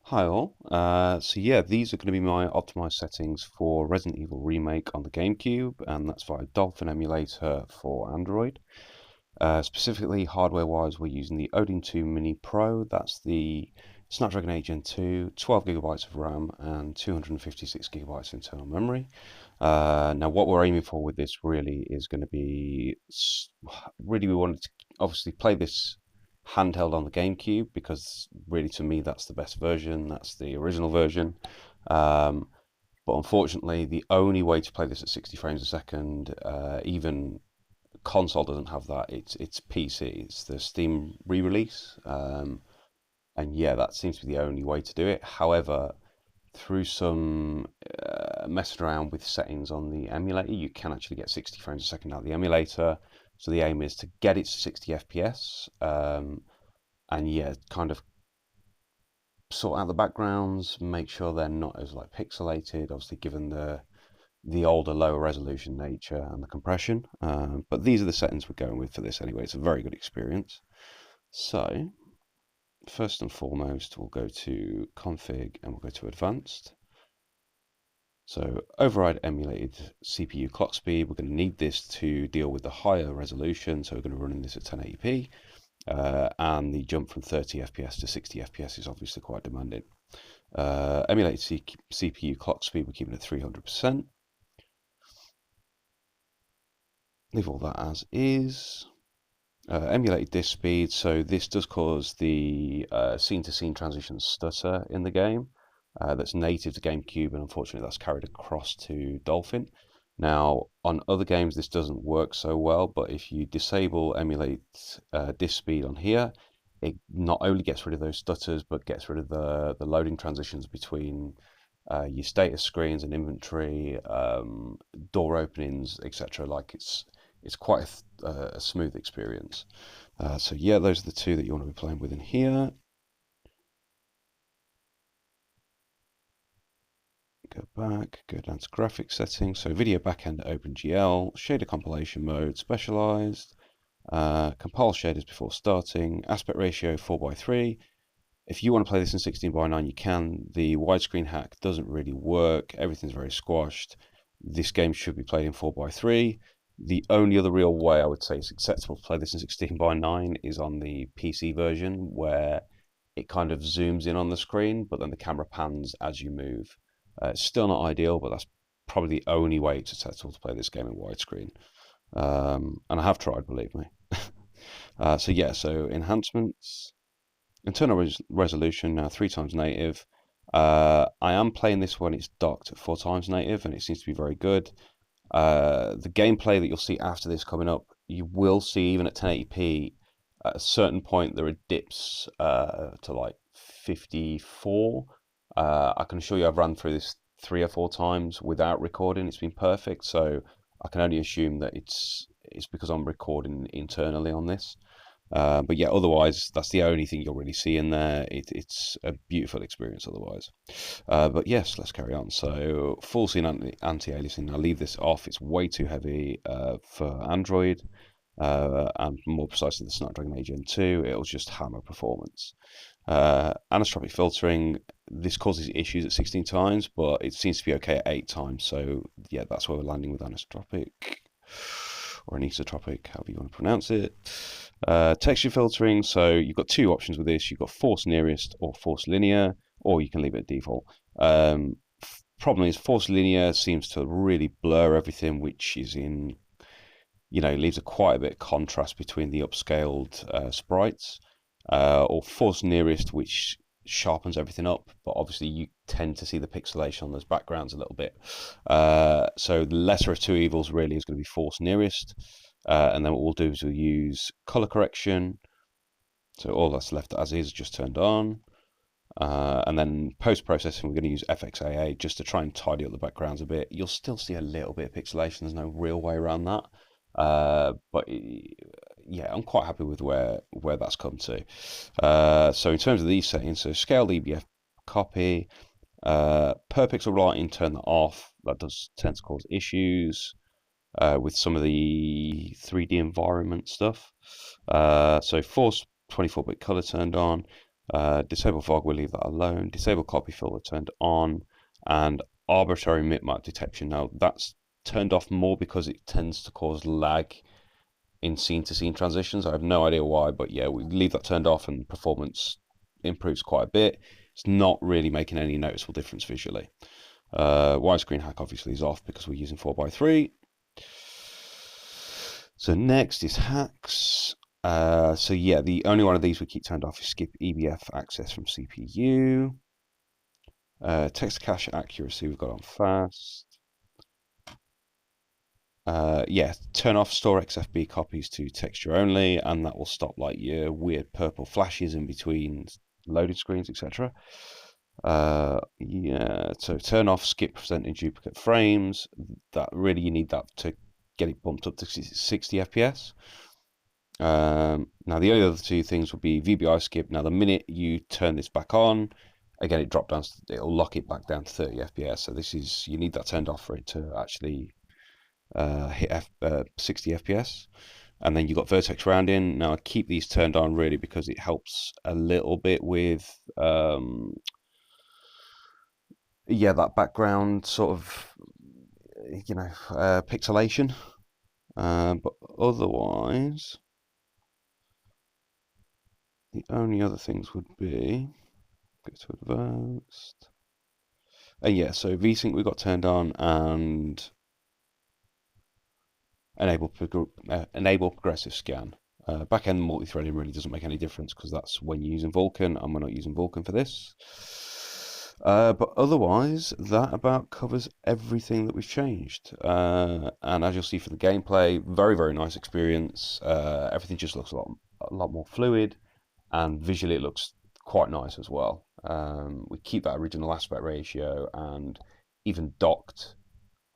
Hi all. So yeah, these are going to be my optimized settings for Resident Evil Remake on the GameCube, and that's via Dolphin Emulator for Android. Specifically, hardware-wise, we're using the Odin 2 Mini Pro. That's the Snapdragon 8 Gen 2, 12 gigabytes of RAM, and 256 gigabytes of internal memory. Now, what we're aiming for with this really is going to be really we wanted to obviously play this handheld on the GameCube because really to me that's the best version. That's the original version. Um, but unfortunately, the only way to play this at 60 frames a second, even console doesn't have that. It's PC. It's the Steam re-release, and yeah, that seems to be the only way to do it. However, through some messing around with settings on the emulator, you can actually get 60 frames a second out of the emulator. So the aim is to get it to 60 FPS, and yeah, kind of sort out the backgrounds, make sure they're not as like pixelated. Obviously, given the older, lower resolution nature and the compression. But these are the settings we're going with for this anyway. It's a very good experience. So first and foremost, we'll go to config and we'll go to advanced. So override emulated CPU clock speed. We're going to need this to deal with the higher resolution. So we're going to run this at 1080p. And the jump from 30 FPS to 60 FPS is obviously quite demanding. Emulated CPU clock speed, we're keeping it 300%. Leave all that as is. Emulated disk speed, so this does cause the scene-to-scene transition stutter in the game. That's native to GameCube, and unfortunately that's carried across to Dolphin. Now, on other games this doesn't work so well, but if you disable emulate disk speed on here, it not only gets rid of those stutters, but gets rid of the loading transitions between your status screens and inventory, door openings, etc. Like it's quite a smooth experience. So yeah, those are the two that you want to be playing with in here. Go back, go down to graphics settings. So video backend OpenGL, shader compilation mode, specialized, compile shaders before starting, aspect ratio 4:3. If you want to play this in 16:9, you can. The widescreen hack doesn't really work. Everything's very squashed. This game should be played in 4:3. The only other real way I would say it's acceptable to play this in 16:9 is on the PC version, where it kind of zooms in on the screen, but then the camera pans as you move. It's still not ideal, but that's probably the only way it's acceptable to play this game in widescreen. And I have tried, believe me. So yeah, so enhancements. Internal resolution now 3 times native. I am playing this when it's docked at 4 times native, and it seems to be very good. The gameplay that you'll see after this coming up, you will see even at 1080p. At a certain point, there are dips to like 54. I can assure you, I've run through this 3 or 4 times without recording. It's been perfect, so I can only assume that it's because I'm recording internally on this. But yeah, otherwise, that's the only thing you'll really see in there. It's a beautiful experience otherwise. But yes, let's carry on. So, full scene anti-aliasing. I'll leave this off. It's way too heavy for Android, and more precisely the Snapdragon 8 Gen 2. It'll just hammer performance. Anisotropic filtering. This causes issues at 16 times, but it seems to be okay at 8 times. So, yeah, that's where we're landing with anisotropic. Or anisotropic, however you want to pronounce it. Texture filtering, so you've got two options with this. You've got force nearest or force linear, or you can leave it at default. Problem is, force linear seems to really blur everything, which is leaves quite a bit of contrast between the upscaled sprites. Or force nearest, which sharpens everything up, but obviously you tend to see the pixelation on those backgrounds a little bit. So the lesser of two evils really is going to be force nearest. And then what we'll do is we'll use color correction. So all that's left as is, just turned on. And then post-processing, we're going to use FXAA just to try and tidy up the backgrounds a bit. You'll still see a little bit of pixelation. There's no real way around that. But yeah, I'm quite happy with where that's come to. So in terms of these settings, so scale EBF copy, per pixel lighting, turn that off. That does tend to cause issues with some of the 3D environment stuff. So force 24-bit color turned on. Disable fog, we'll leave that alone. Disable copy filter turned on, and arbitrary bitmap detection. Now that's turned off more because it tends to cause lag in scene-to-scene transitions. I have no idea why, but yeah, we leave that turned off and performance improves quite a bit. It's not really making any noticeable difference visually. Widescreen hack obviously is off because we're using 4:3. So next is hacks. So yeah, the only one of these we keep turned off is skip EBF access from CPU. Text cache accuracy we've got on fast. Yeah, turn off store XFB copies to texture only, and that will stop like your weird purple flashes in between loading screens, etc. Yeah, so turn off skip presenting duplicate frames. That really, you need that to get it bumped up to 60 FPS. Now the only other two things will be VBI skip. Now the minute you turn this back on, again it drop down, it'll lock it back down to 30 FPS. So this is, you need that turned off for it to actually hit 60 FPS. And then you've got vertex rounding. Now I keep these turned on really because it helps a little bit with yeah, that background sort of, you know, pixelation. But otherwise, the only other things would be, go to advanced. Yeah, so VSync we got turned on, and enable progressive scan. Back-end multi-threading really doesn't make any difference because that's when you're using Vulkan, and we're not using Vulkan for this. But otherwise, that about covers everything that we've changed. And as you'll see for the gameplay, very, very nice experience. Everything just looks a lot more fluid, and visually it looks quite nice as well. We keep that original aspect ratio, and even docked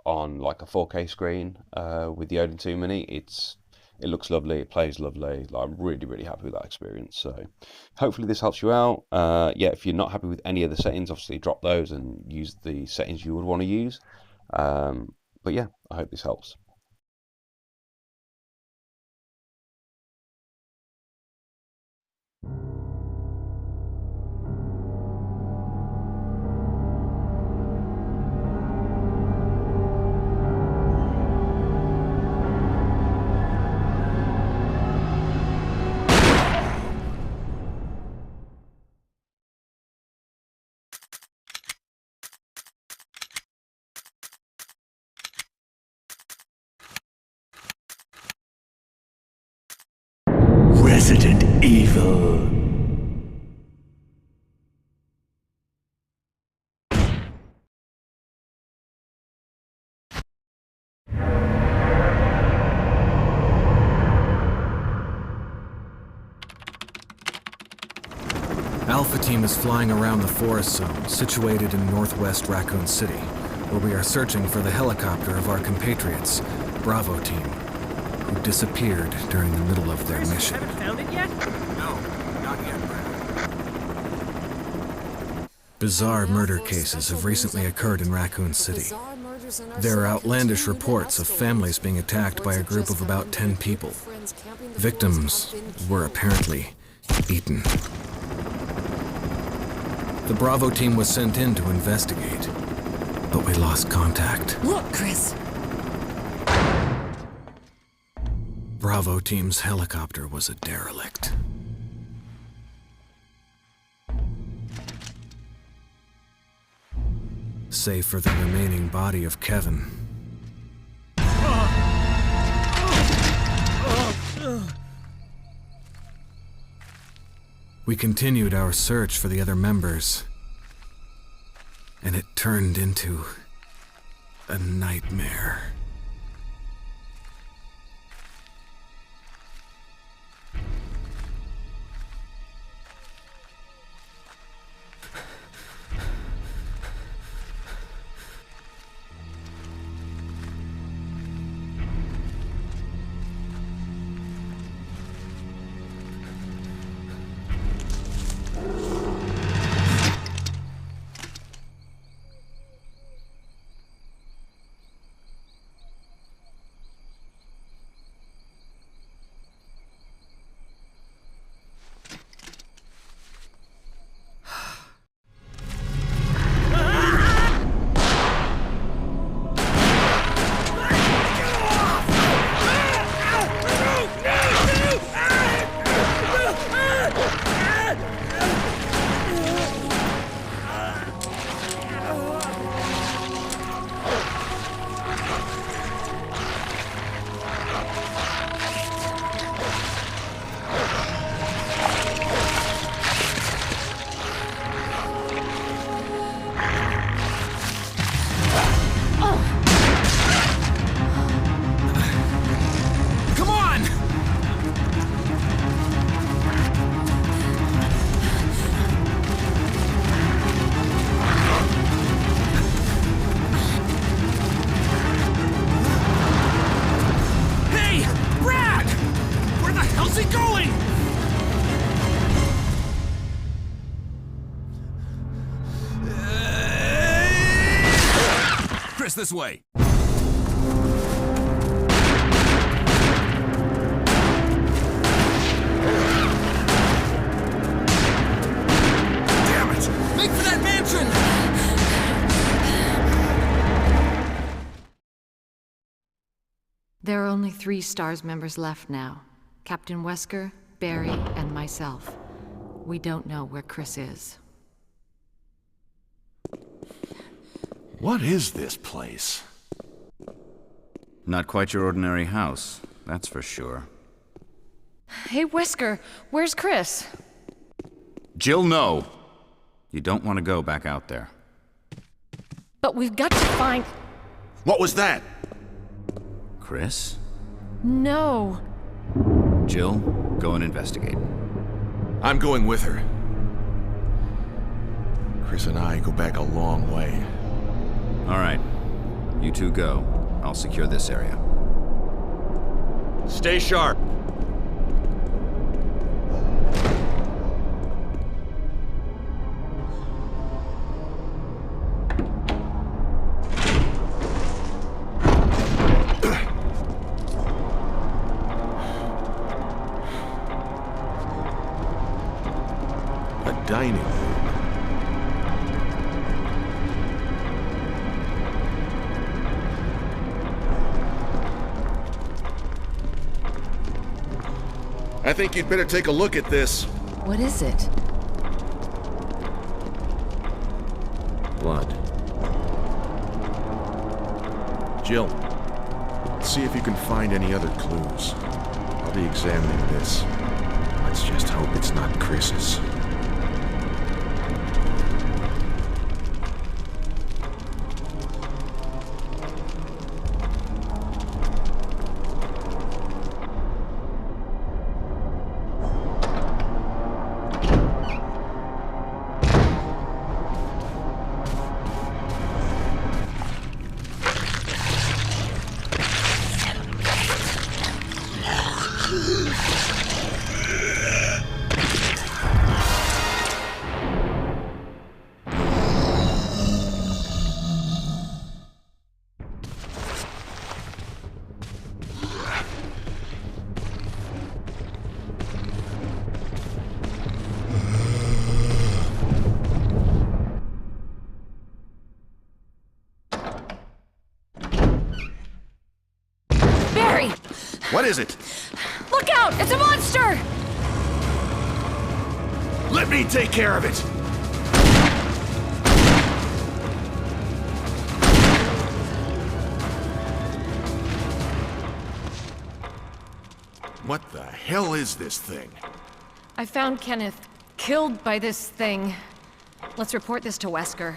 on like a 4K screen with the Odin 2 Mini, it looks lovely, it plays lovely. Like, I'm really, really happy with that experience. So hopefully this helps you out. Yeah, if you're not happy with any of the settings, obviously drop those and use the settings you would want to use. But yeah, I hope this helps. Resident Evil. Alpha Team is flying around the forest zone, situated in northwest Raccoon City, where we are searching for the helicopter of our compatriots, Bravo Team, who disappeared during the middle of their mission. Haven't found it yet? No, not yet, Brad. Bizarre murder cases have recently occurred in Raccoon City. There are outlandish reports of families being attacked by a group of about 10 people. Victims were apparently eaten. The Bravo Team was sent in to investigate, but we lost contact. Look, Chris! Bravo Team's helicopter was a derelict. Save for the remaining body of Kevin. We continued our search for the other members, and it turned into a nightmare. this way! Damn it! Make for that mansion! There are only 3 STARS members left now. Captain Wesker, Barry, and myself. We don't know where Chris is. What is this place? Not quite your ordinary house, that's for sure. Hey, Wesker, where's Chris? Jill, no! You don't want to go back out there. But we've got to find... What was that? Chris? No. Jill, go and investigate. I'm going with her. Chris and I go back a long way. All right. You two go. I'll secure this area. Stay sharp. A dining room. I think you'd better take a look at this. What is it? Blood. Jill, see if you can find any other clues. I'll be examining this. Let's just hope it's not Chris's. What is it? Look out! It's a monster! Let me take care of it! What the hell is this thing? I found Kenneth killed by this thing. Let's report this to Wesker.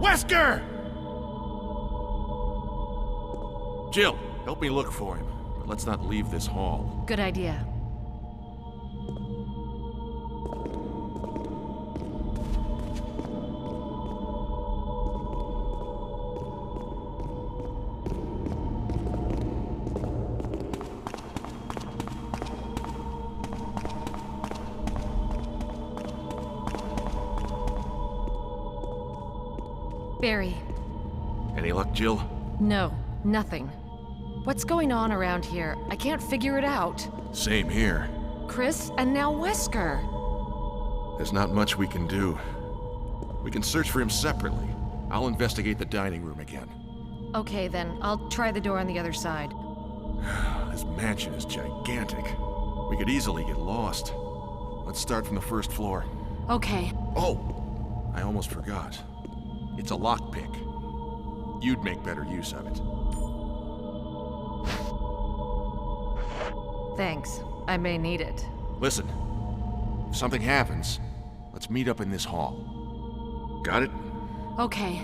Wesker! Jill, help me look for him. But let's not leave this hall. Good idea. Barry. Any luck, Jill? No, nothing. What's going on around here? I can't figure it out. Same here. Chris, and now Wesker. There's not much we can do. We can search for him separately. I'll investigate the dining room again. Okay, then. I'll try the door on the other side. This mansion is gigantic. We could easily get lost. Let's start from the first floor. Okay. Oh! I almost forgot. It's a lockpick. You'd make better use of it. Thanks. I may need it. Listen, if something happens, let's meet up in this hall. Got it? Okay.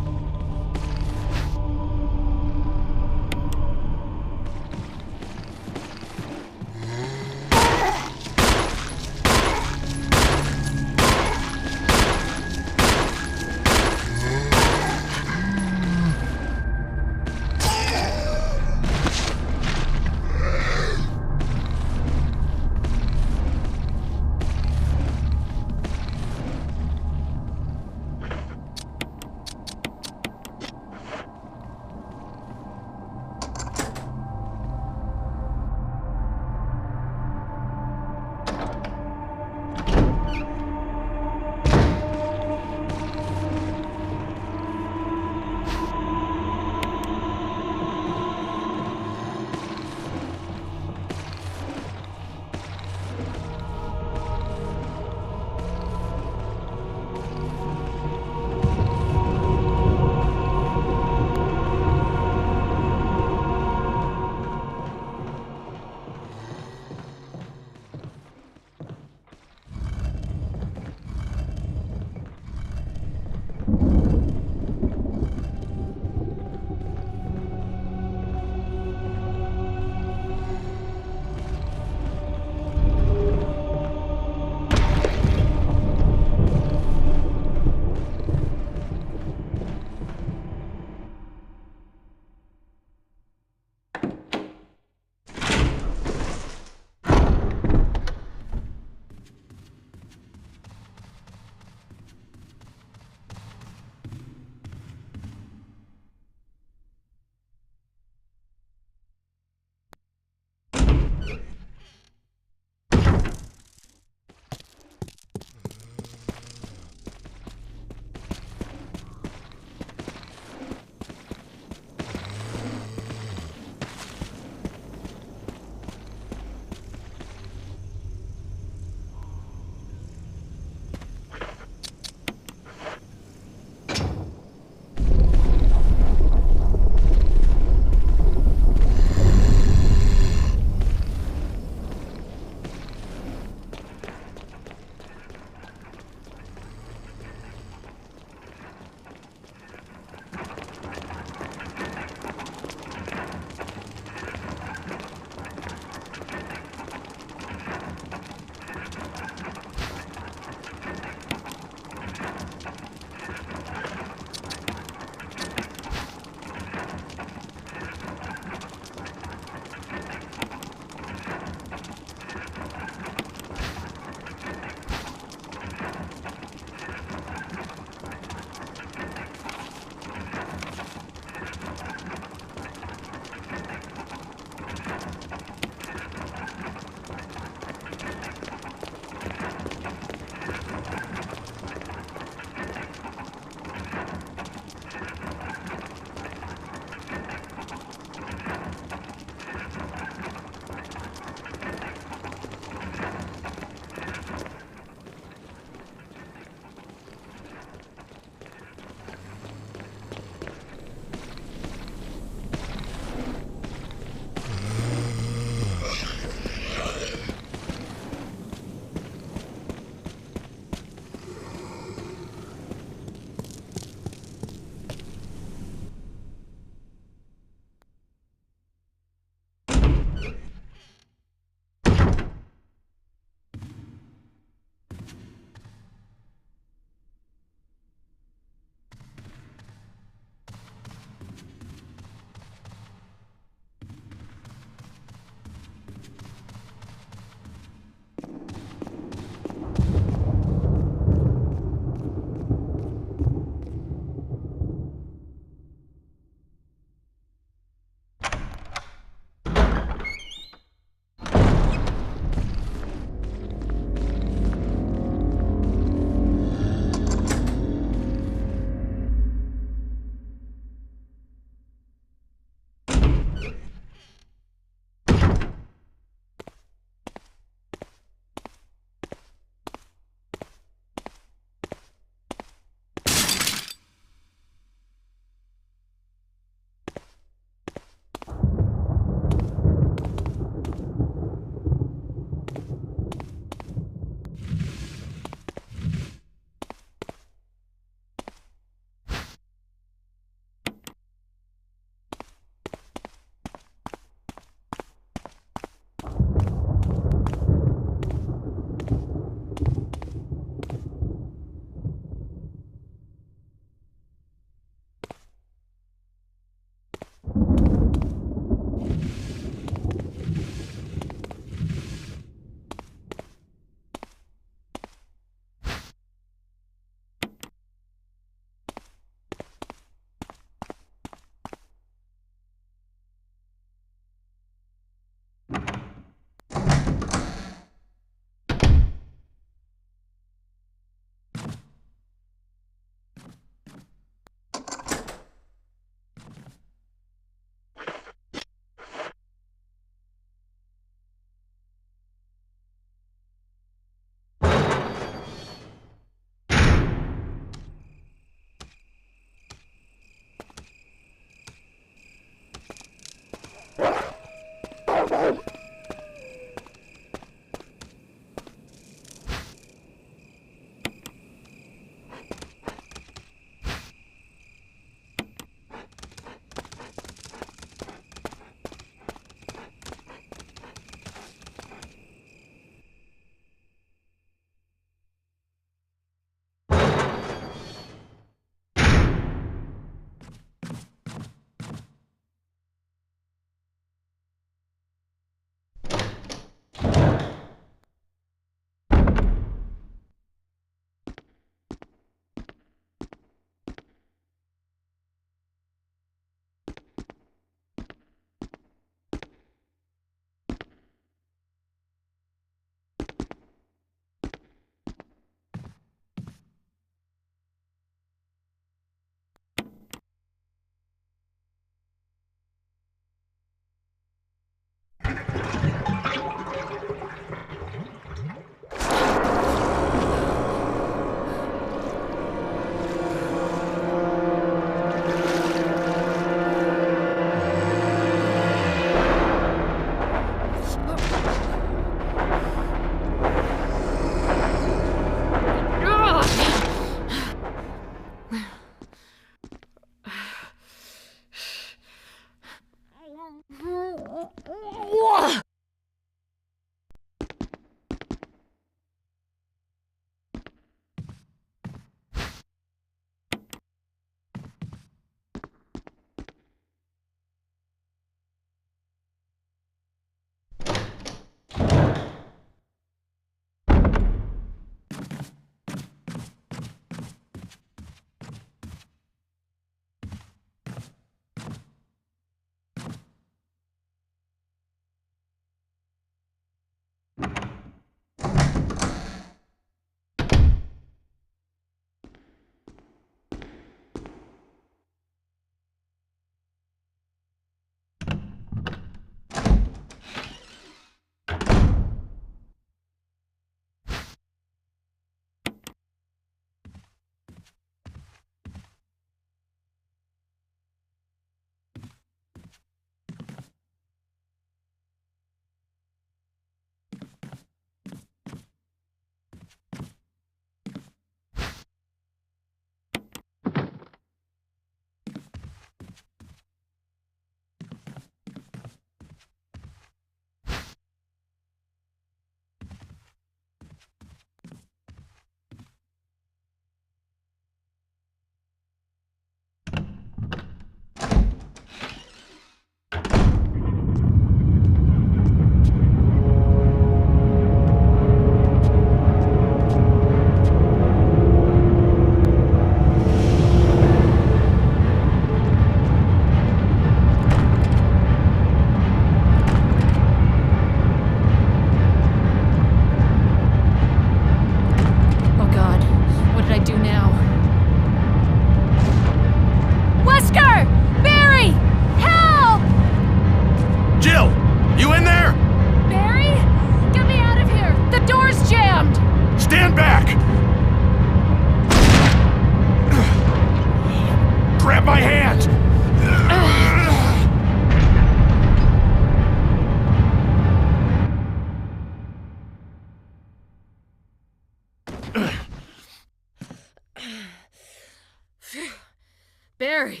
Barry!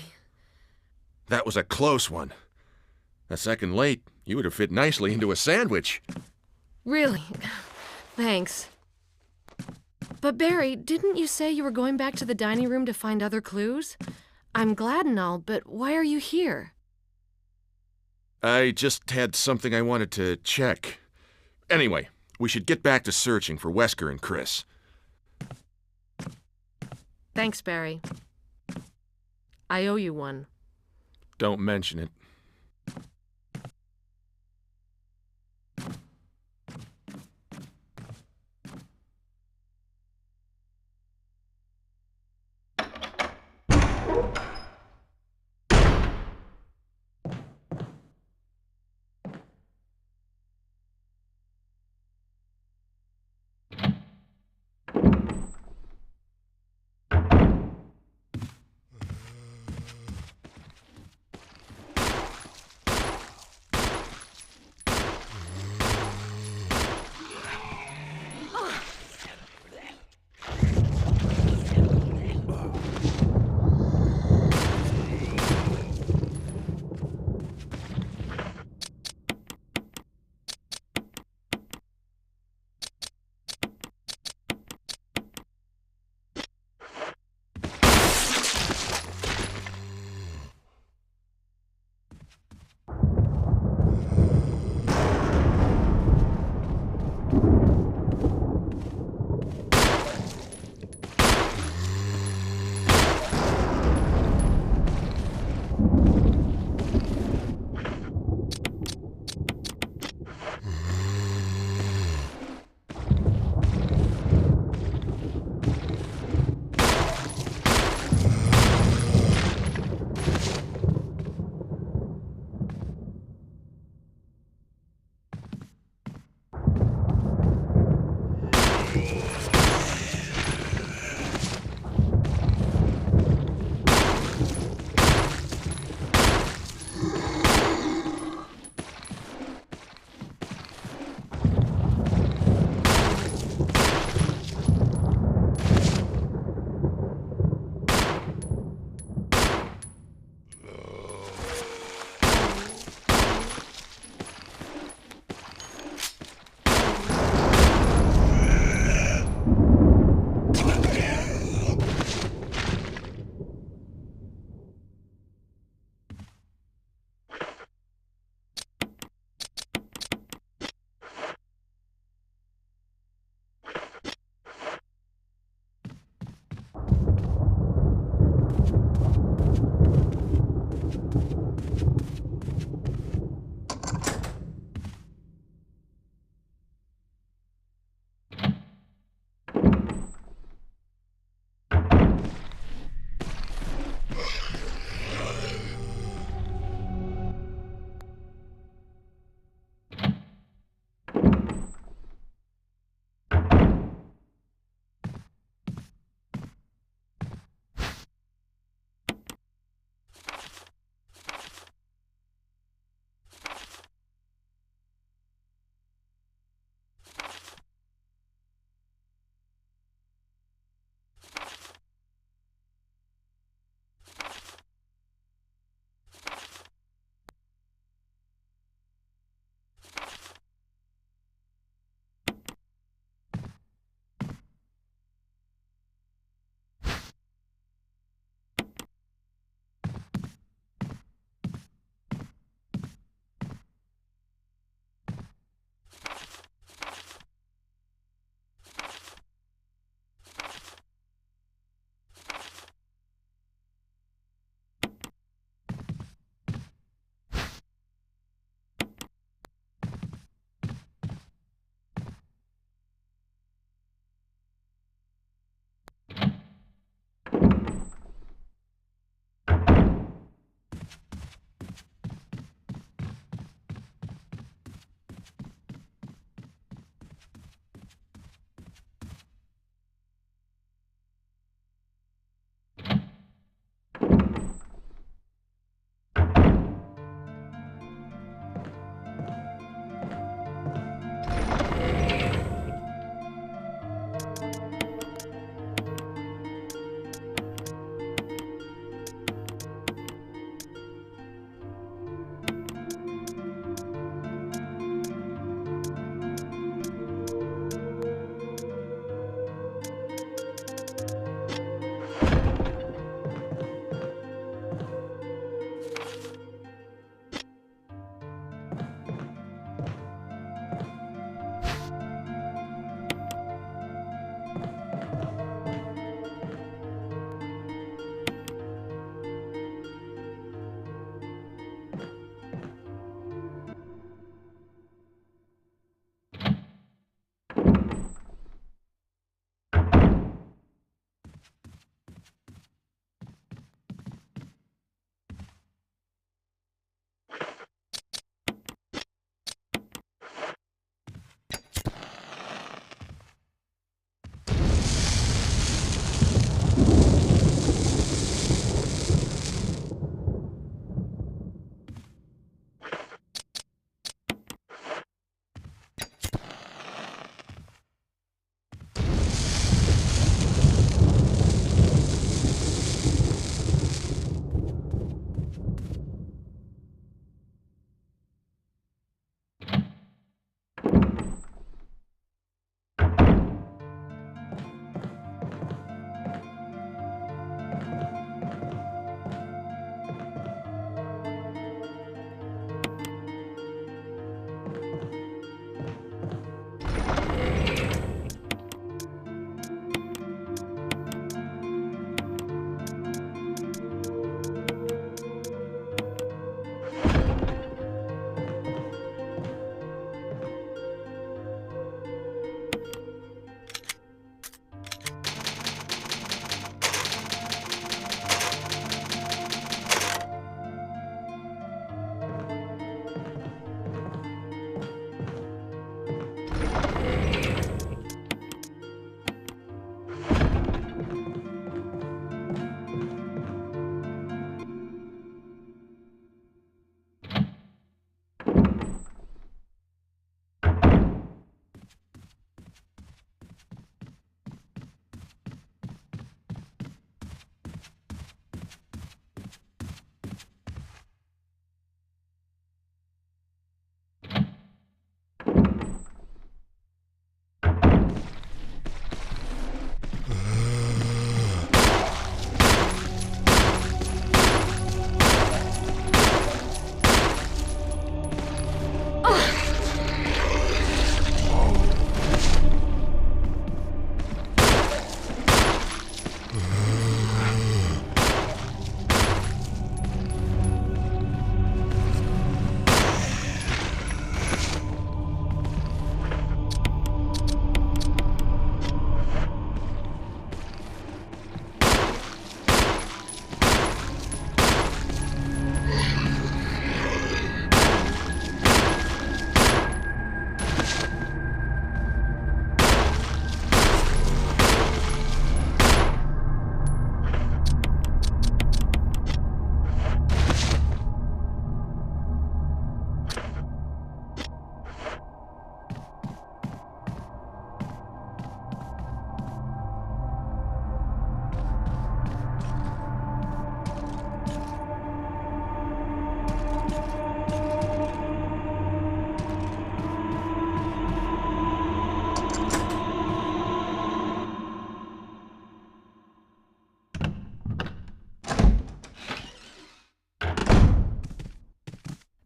That was a close one. A second late, you would have fit nicely into a sandwich. Really? Thanks. But Barry, didn't you say you were going back to the dining room to find other clues? I'm glad and all, but why are you here? I just had something I wanted to check. Anyway, we should get back to searching for Wesker and Chris. Thanks, Barry. I owe you one. Don't mention it.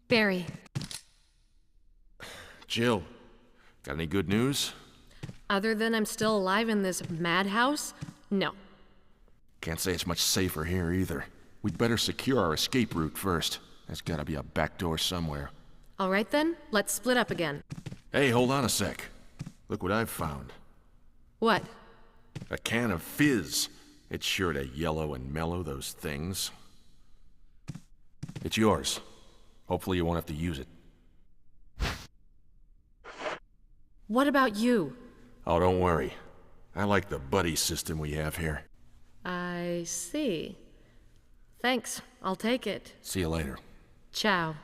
Barry, Jill, got any good news? other than I'm still alive in this madhouse? No. Can't say it's much safer here either. We'd better secure our escape route first. There's gotta be a back door somewhere. All right then, let's split up again. Hey, hold on a sec. Look what I've found. What? A can of fizz. It's sure to yellow and mellow those things. It's yours. Hopefully you won't have to use it. What about you? Oh, don't worry. I like the buddy system we have here. I see. Thanks, I'll take it. See you later. Ciao.